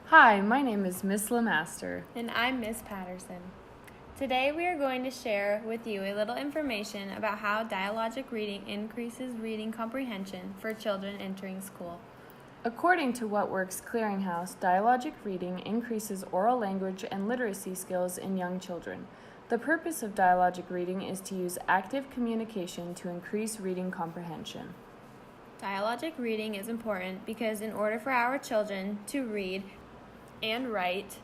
Hi, my name is Miss Lemaster. And I'm Miss Patterson. Today we are going to share with you a little information about how dialogic reading increases reading comprehension for children entering school. According to What Works Clearinghouse, dialogic reading increases oral language and literacy skills in young children. The purpose of dialogic reading is to use active communication to increase reading comprehension. Dialogic reading is important because in order for our children to read and write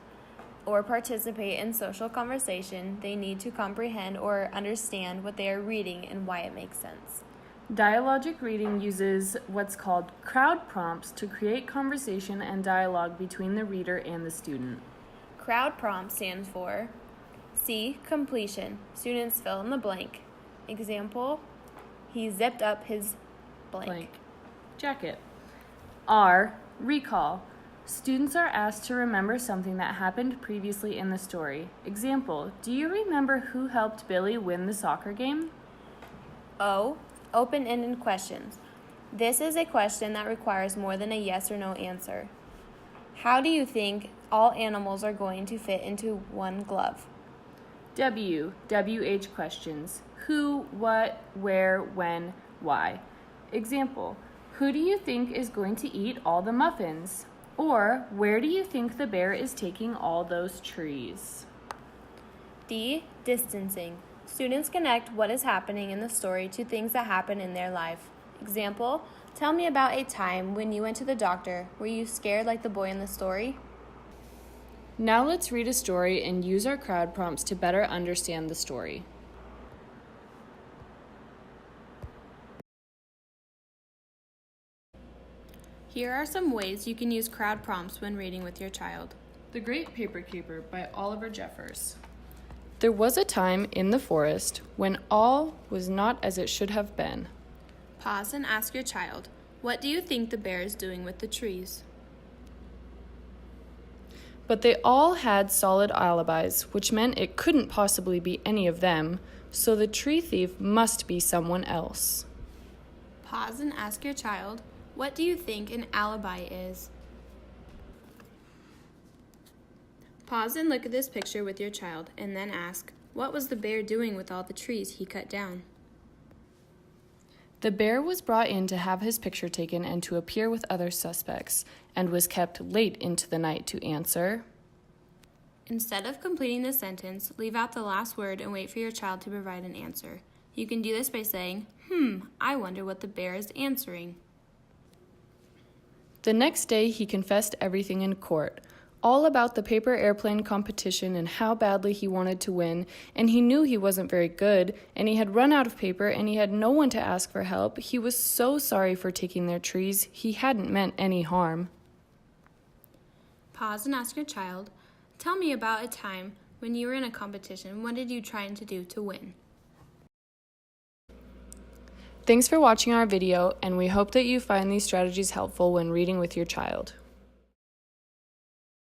or participate in social conversation, they need to comprehend or understand what they are reading and why it makes sense. Dialogic reading uses what's called crowd prompts to create conversation and dialogue between the reader and the student. Crowd prompt stands for C. Completion. Students fill in the blank. Example, he zipped up his blank. Jacket. R. Recall. Students are asked to remember something that happened previously in the story. Example, do you remember who helped Billy win the soccer game? O. Open-ended questions. This is a question that requires more than a yes or no answer. How do you think all animals are going to fit into one glove? W. WH questions. Who, what, where, when, why. Example, who do you think is going to eat all the muffins? Or, where do you think the bear is taking all those trees? D. Distancing. Students connect what is happening in the story to things that happen in their life. Example, tell me about a time when you went to the doctor. Were you scared like the boy in the story? Now let's read a story and use our crowd prompts to better understand the story. Here are some ways you can use crowd prompts when reading with your child. The Great Paper Caper by Oliver Jeffers. There was a time in the forest when all was not as it should have been. Pause and ask your child, what do you think the bear is doing with the trees? But they all had solid alibis, which meant it couldn't possibly be any of them, so the tree thief must be someone else. Pause and ask your child, what do you think an alibi is? Pause and look at this picture with your child, and then ask, what was the bear doing with all the trees he cut down? The bear was brought in to have his picture taken and to appear with other suspects, and was kept late into the night to answer. Instead of completing the sentence, leave out the last word and wait for your child to provide an answer. You can do this by saying, I wonder what the bear is answering. The next day he confessed everything in court, all about the paper airplane competition and how badly he wanted to win, and he knew he wasn't very good, and he had run out of paper, and he had no one to ask for help. He was so sorry for taking their trees. He hadn't meant any harm. Pause and ask your child, tell me about a time when you were in a competition. What did you try to do to win? Thanks for watching our video, and we hope that you find these strategies helpful when reading with your child.